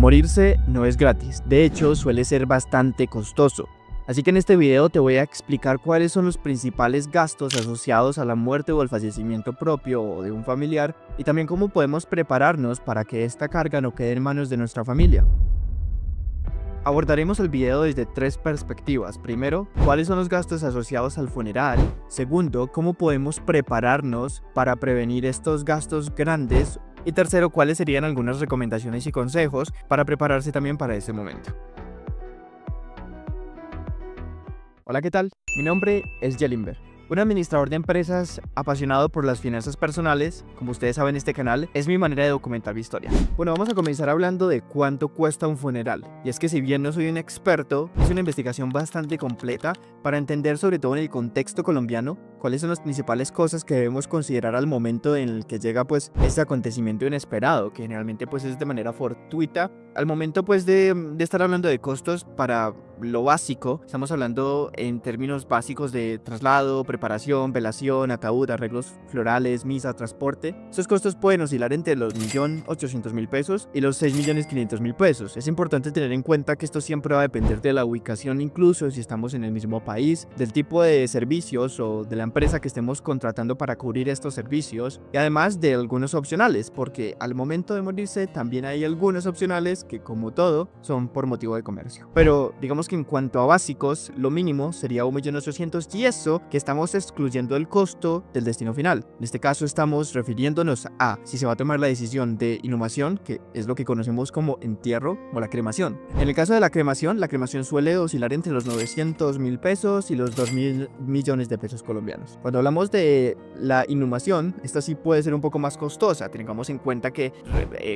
Morirse no es gratis, de hecho suele ser bastante costoso. Así que en este video te voy a explicar cuáles son los principales gastos asociados a la muerte o al fallecimiento propio o de un familiar y también cómo podemos prepararnos para que esta carga no quede en manos de nuestra familia. Abordaremos el video desde tres perspectivas. Primero, cuáles son los gastos asociados al funeral. Segundo, cómo podemos prepararnos para prevenir estos gastos grandes. Y tercero, cuáles serían algunas recomendaciones y consejos para prepararse también para ese momento. Hola, ¿qué tal? Mi nombre es Jelinber, un administrador de empresas apasionado por las finanzas personales. Como ustedes saben, este canal es mi manera de documentar mi historia. Bueno, vamos a comenzar hablando de cuánto cuesta un funeral. Y es que si bien no soy un experto, hice una investigación bastante completa para entender, sobre todo en el contexto colombiano, cuáles son las principales cosas que debemos considerar al momento en el que llega pues este acontecimiento inesperado, que generalmente pues es de manera fortuita. Al momento pues de estar hablando de costos para lo básico, estamos hablando en términos básicos de traslado, preparación, velación, ataúd, arreglos florales, misa, transporte. Esos costos pueden oscilar entre los 1.800.000 pesos y los 6.500.000 pesos. Es importante tener en cuenta que esto siempre va a depender de la ubicación, incluso si estamos en el mismo país, del tipo de servicios o de la empresa que estemos contratando para cubrir estos servicios, y además de algunos opcionales, porque al momento de morirse también hay algunos opcionales que, como todo, son por motivo de comercio. Pero digamos que en cuanto a básicos, lo mínimo sería 1.800.000, y eso que estamos excluyendo el costo del destino final. En este caso estamos refiriéndonos a si se va a tomar la decisión de inhumación, que es lo que conocemos como entierro, o la cremación. En el caso de la cremación suele oscilar entre los 900.000 pesos y los 2.000 millones de pesos colombianos. Cuando hablamos de la inhumación, esta sí puede ser un poco más costosa. Tengamos en cuenta que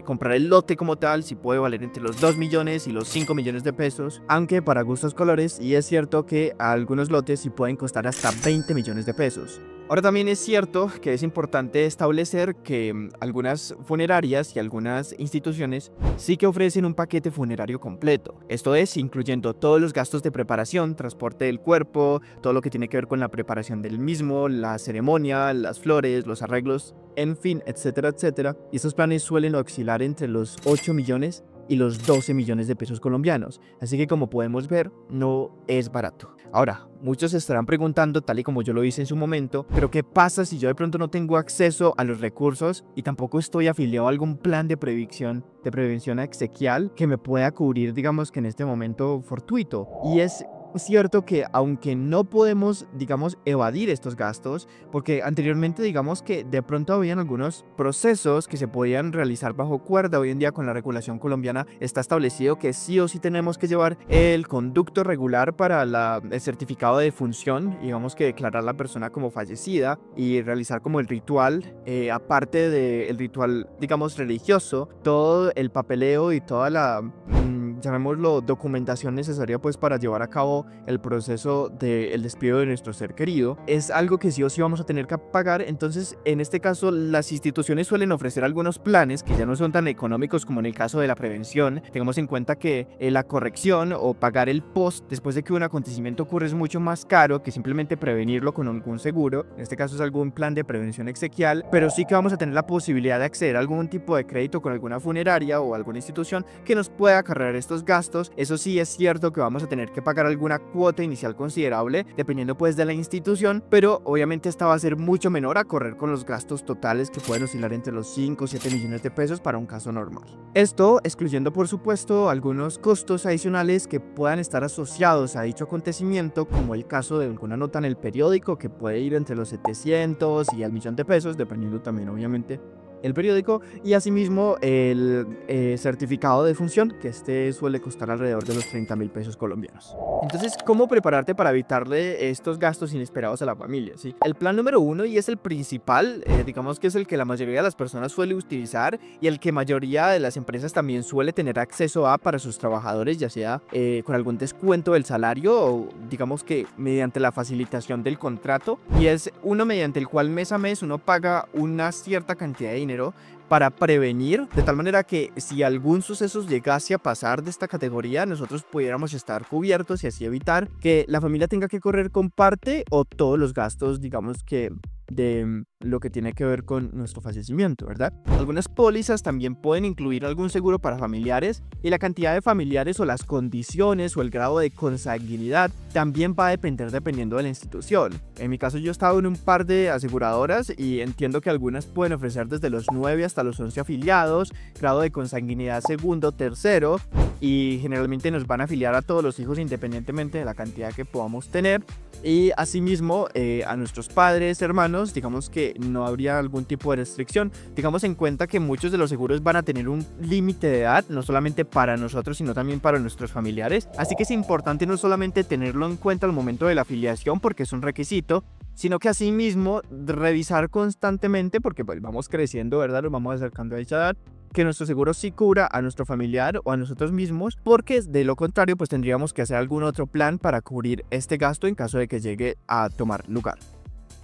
comprar el lote como tal sí puede valer entre los 2 millones y los 5 millones de pesos, aunque para gustos colores, y es cierto que algunos lotes sí pueden costar hasta 20 millones de pesos. Ahora también es cierto que es importante establecer que algunas funerarias y algunas instituciones sí que ofrecen un paquete funerario completo. Esto es, incluyendo todos los gastos de preparación, transporte del cuerpo, todo lo que tiene que ver con la preparación del mismo, la ceremonia, las flores, los arreglos, en fin, etcétera, etcétera. Y estos planes suelen oscilar entre los 8 millones y los 12 millones de pesos colombianos. Así que, como podemos ver, no es barato. Ahora, muchos se estarán preguntando, tal y como yo lo hice en su momento, pero ¿qué pasa si yo de pronto no tengo acceso a los recursos y tampoco estoy afiliado a algún plan de prevención exequial que me pueda cubrir, digamos que en este momento fortuito? Y es cierto que aunque no podemos, digamos, evadir estos gastos, porque anteriormente, digamos que de pronto habían algunos procesos que se podían realizar bajo cuerda. Hoy en día, con la regulación colombiana, está establecido que sí o sí tenemos que llevar el conducto regular para el certificado de defunción, digamos que declarar a la persona como fallecida y realizar como el ritual, aparte del ritual, digamos, religioso, todo el papeleo y toda la llamémoslo documentación necesaria pues para llevar a cabo el proceso del despido de nuestro ser querido. Es algo que sí o sí vamos a tener que pagar. Entonces, en este caso, las instituciones suelen ofrecer algunos planes que ya no son tan económicos como en el caso de la prevención. Tengamos en cuenta que la corrección o pagar el post después de que un acontecimiento ocurre es mucho más caro que simplemente prevenirlo con algún seguro. En este caso es algún plan de prevención exequial, pero sí que vamos a tener la posibilidad de acceder a algún tipo de crédito con alguna funeraria o alguna institución que nos pueda acarrear estos gastos. Eso sí, es cierto que vamos a tener que pagar alguna cuota inicial considerable dependiendo pues de la institución, pero obviamente esta va a ser mucho menor a correr con los gastos totales que pueden oscilar entre los 5 o 7 millones de pesos para un caso normal. Esto excluyendo por supuesto algunos costos adicionales que puedan estar asociados a dicho acontecimiento, como el caso de alguna nota en el periódico que puede ir entre los 700 y el millón de pesos, dependiendo también obviamente el periódico, y asimismo el certificado de defunción, que este suele costar alrededor de los 30.000 pesos colombianos. Entonces, ¿cómo prepararte para evitarle estos gastos inesperados a la familia? ¿Sí? El plan número uno, y es el principal, digamos que es el que la mayoría de las personas suele utilizar y el que mayoría de las empresas también suele tener acceso a para sus trabajadores, ya sea con algún descuento del salario o digamos que mediante la facilitación del contrato, y es uno mediante el cual mes a mes uno paga una cierta cantidad de dinero para prevenir, de tal manera que si algún suceso llegase a pasar de esta categoría, nosotros pudiéramos estar cubiertos y así evitar que la familia tenga que correr con parte o todos los gastos, digamos que de lo que tiene que ver con nuestro fallecimiento, ¿verdad? Algunas pólizas también pueden incluir algún seguro para familiares y la cantidad de familiares o las condiciones o el grado de consanguinidad también va a depender dependiendo de la institución. En mi caso yo he estado en un par de aseguradoras y entiendo que algunas pueden ofrecer desde los 9 hasta los 11 afiliados, grado de consanguinidad segundo, tercero, y generalmente nos van a afiliar a todos los hijos independientemente de la cantidad que podamos tener. Y asimismo a nuestros padres, hermanos, digamos que no habría algún tipo de restricción. Tengamos en cuenta que muchos de los seguros van a tener un límite de edad, no solamente para nosotros, sino también para nuestros familiares. Así que es importante no solamente tenerlo en cuenta al momento de la afiliación, porque es un requisito, sino que asimismo revisar constantemente, porque pues, vamos creciendo, ¿verdad? Nos vamos acercando a esa edad, que nuestro seguro sí cubra a nuestro familiar o a nosotros mismos, porque de lo contrario pues tendríamos que hacer algún otro plan para cubrir este gasto en caso de que llegue a tomar lugar.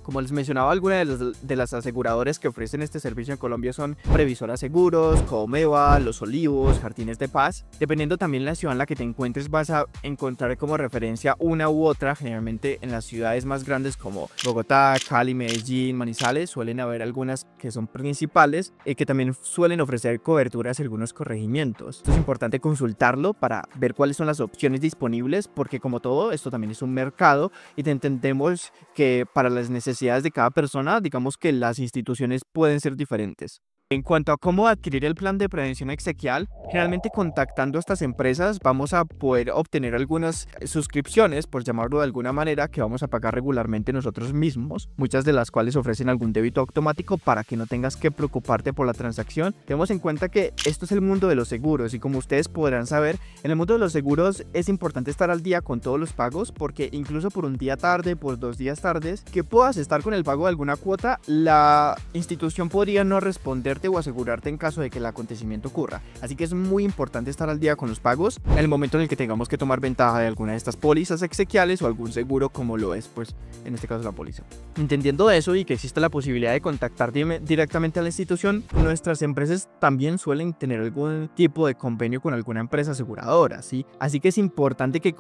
Como les mencionaba, algunas de las aseguradoras que ofrecen este servicio en Colombia son Previsora Seguros, Comeva, Los Olivos, Jardines de Paz. Dependiendo también de la ciudad en la que te encuentres, vas a encontrar como referencia una u otra. Generalmente en las ciudades más grandes como Bogotá, Cali, Medellín, Manizales, suelen haber algunas que son principales y que también suelen ofrecer coberturas y algunos corregimientos. Esto es importante consultarlo para ver cuáles son las opciones disponibles, porque como todo, esto también es un mercado y entendemos que para las necesidades de cada persona, digamos que las instituciones pueden ser diferentes. En cuanto a cómo adquirir el plan de prevención exequial, generalmente contactando a estas empresas vamos a poder obtener algunas suscripciones, por llamarlo de alguna manera, que vamos a pagar regularmente nosotros mismos, muchas de las cuales ofrecen algún débito automático para que no tengas que preocuparte por la transacción. Tenemos en cuenta que esto es el mundo de los seguros y como ustedes podrán saber, en el mundo de los seguros es importante estar al día con todos los pagos, porque incluso por un día tarde, por 2 días tardes, que puedas estar con el pago de alguna cuota, la institución podría no responderte o asegurarte en caso de que el acontecimiento ocurra. Así que es muy importante estar al día con los pagos en el momento en el que tengamos que tomar ventaja de alguna de estas pólizas exequiales o algún seguro como lo es, pues, en este caso la póliza. Entendiendo eso y que existe la posibilidad de contactar directamente a la institución, nuestras empresas también suelen tener algún tipo de convenio con alguna empresa aseguradora, ¿sí? Así que es importante que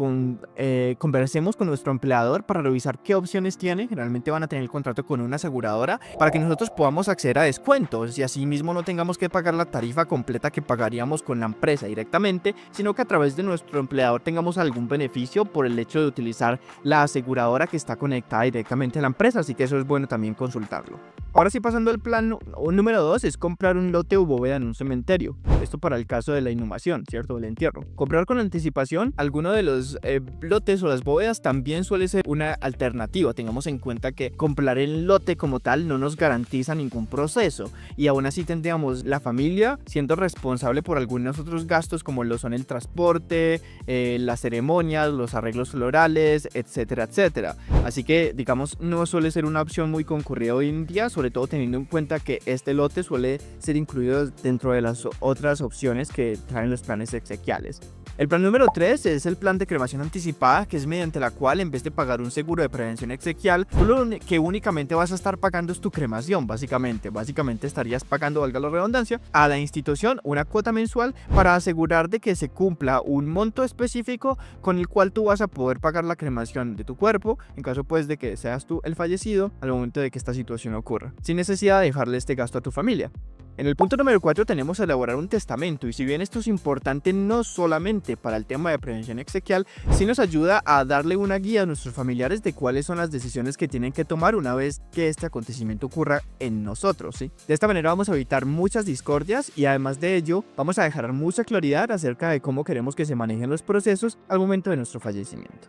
conversemos con nuestro empleador para revisar qué opciones tiene. Generalmente van a tener el contrato con una aseguradora para que nosotros podamos acceder a descuentos y así mismo no tengamos que pagar la tarifa completa que pagaríamos con la empresa directamente, sino que a través de nuestro empleador tengamos algún beneficio por el hecho de utilizar la aseguradora que está conectada directamente a la empresa, así que eso es bueno también consultarlo. Ahora sí, pasando al plan número 2, es comprar un lote o bóveda en un cementerio. Esto para el caso de la inhumación, ¿cierto? Del entierro. Comprar con anticipación alguno de los lotes o las bóvedas también suele ser una alternativa. Tengamos en cuenta que comprar el lote como tal no nos garantiza ningún proceso y aún así tendríamos la familia siendo responsable por algunos otros gastos como lo son el transporte, las ceremonias, los arreglos florales, etcétera, etcétera. Así que digamos no suele ser una opción muy concurrida hoy en día, sobre todo teniendo en cuenta que este lote suele ser incluido dentro de las otras opciones que traen los planes exequiales. El plan número 3 es el plan de cremación anticipada, que es mediante la cual en vez de pagar un seguro de prevención exequial, lo que únicamente vas a estar pagando es tu cremación, básicamente estarías pagando, valga la redundancia, a la institución una cuota mensual para asegurar de que se cumpla un monto específico con el cual tú vas a poder pagar la cremación de tu cuerpo, en caso pues de que seas tú el fallecido al momento de que esta situación ocurra, sin necesidad de dejarle este gasto a tu familia. En el punto número 4 tenemos elaborar un testamento, y si bien esto es importante no solamente para el tema de prevención exequial, sí nos ayuda a darle una guía a nuestros familiares de cuáles son las decisiones que tienen que tomar una vez que este acontecimiento ocurra en nosotros, ¿sí? De esta manera vamos a evitar muchas discordias y además de ello vamos a dejar mucha claridad acerca de cómo queremos que se manejen los procesos al momento de nuestro fallecimiento.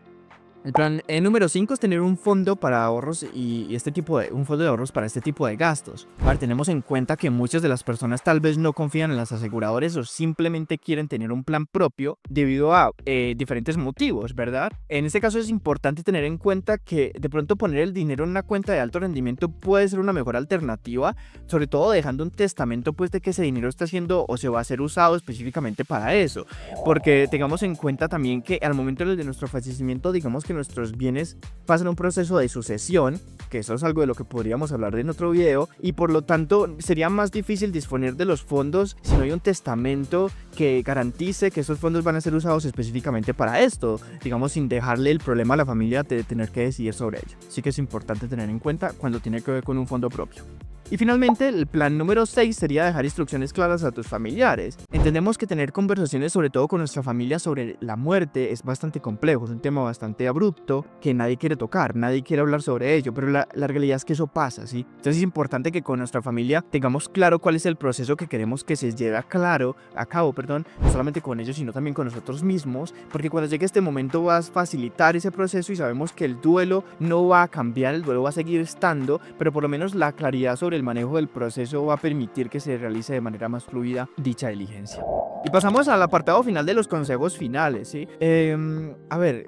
El plan número 5 es tener un fondo para ahorros un fondo de ahorros para este tipo de gastos. Ahora, tenemos en cuenta que muchas de las personas tal vez no confían en las aseguradoras o simplemente quieren tener un plan propio debido a diferentes motivos, ¿verdad? En este caso es importante tener en cuenta que de pronto poner el dinero en una cuenta de alto rendimiento puede ser una mejor alternativa, sobre todo dejando un testamento pues de que ese dinero está siendo o se va a ser usado específicamente para eso, porque tengamos en cuenta también que al momento de nuestro fallecimiento, digamos que que nuestros bienes pasan un proceso de sucesión, que eso es algo de lo que podríamos hablar en otro video, y por lo tanto sería más difícil disponer de los fondos si no hay un testamento que garantice que esos fondos van a ser usados específicamente para esto, digamos, sin dejarle el problema a la familia de tener que decidir sobre ello. Así que es importante tener en cuenta cuando tiene que ver con un fondo propio. Y finalmente, el plan número 6 sería dejar instrucciones claras a tus familiares. Entendemos que tener conversaciones, sobre todo con nuestra familia, sobre la muerte es bastante complejo, es un tema bastante abrupto que nadie quiere tocar, nadie quiere hablar sobre ello, pero la realidad es que eso pasa, ¿sí? Entonces es importante que con nuestra familia tengamos claro cuál es el proceso que queremos que se lleve a cabo, no solamente con ellos, sino también con nosotros mismos, porque cuando llegue este momento vas a facilitar ese proceso y sabemos que el duelo no va a cambiar, el duelo va a seguir estando, pero por lo menos la claridad sobre el manejo del proceso va a permitir que se realice de manera más fluida dicha diligencia. Y pasamos al apartado final de los consejos finales, ¿sí? A ver,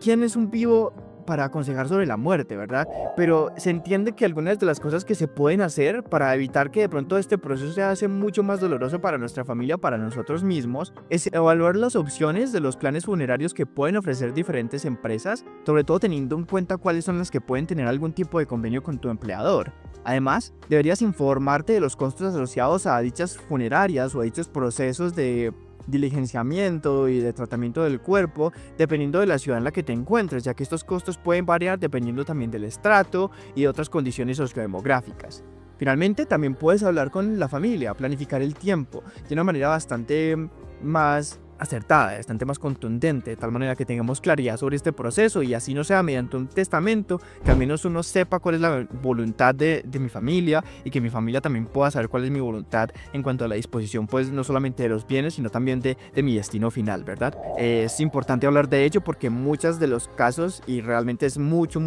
¿quién es un vivo para aconsejar sobre la muerte, verdad? Pero se entiende que algunas de las cosas que se pueden hacer para evitar que de pronto este proceso se hace mucho más doloroso para nuestra familia, para nosotros mismos, es evaluar las opciones de los planes funerarios que pueden ofrecer diferentes empresas, sobre todo teniendo en cuenta cuáles son las que pueden tener algún tipo de convenio con tu empleador. Además, deberías informarte de los costos asociados a dichas funerarias o a dichos procesos de diligenciamiento y de tratamiento del cuerpo, dependiendo de la ciudad en la que te encuentres, ya que estos costos pueden variar dependiendo también del estrato y de otras condiciones sociodemográficas. Finalmente, también puedes hablar con la familia, planificar el tiempo de una manera bastante más acertada, bastante más contundente, de tal manera que tengamos claridad sobre este proceso y así no sea mediante un testamento, que al menos uno sepa cuál es la voluntad de mi familia y que mi familia también pueda saber cuál es mi voluntad en cuanto a la disposición, pues no solamente de los bienes, sino también de mi destino final, ¿verdad? Es importante hablar de ello porque muchos de los casos, y realmente es mucho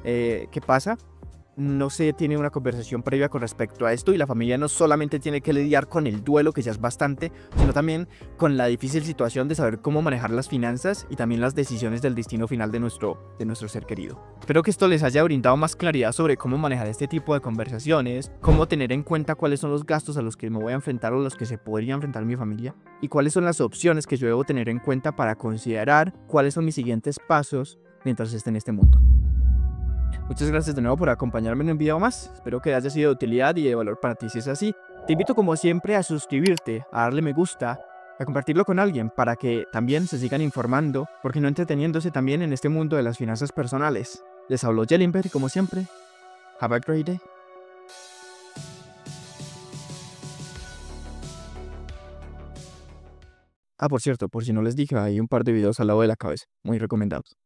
que pasa, no se tiene una conversación previa con respecto a esto y la familia no solamente tiene que lidiar con el duelo, que ya es bastante, sino también con la difícil situación de saber cómo manejar las finanzas y también las decisiones del destino final de nuestro ser querido. Espero que esto les haya brindado más claridad sobre cómo manejar este tipo de conversaciones, cómo tener en cuenta cuáles son los gastos a los que me voy a enfrentar o los que se podría enfrentar mi familia y cuáles son las opciones que yo debo tener en cuenta para considerar cuáles son mis siguientes pasos mientras esté en este mundo. Muchas gracias de nuevo por acompañarme en un video más. Espero que haya sido de utilidad y de valor para ti. Si es así, te invito como siempre a suscribirte, a darle me gusta, a compartirlo con alguien para que también se sigan informando, porque no entreteniéndose también en este mundo de las finanzas personales. Les habló Jelimber y como siempre, have a great day. Por cierto, por si no les dije, hay un par de videos al lado de la cabeza, muy recomendados.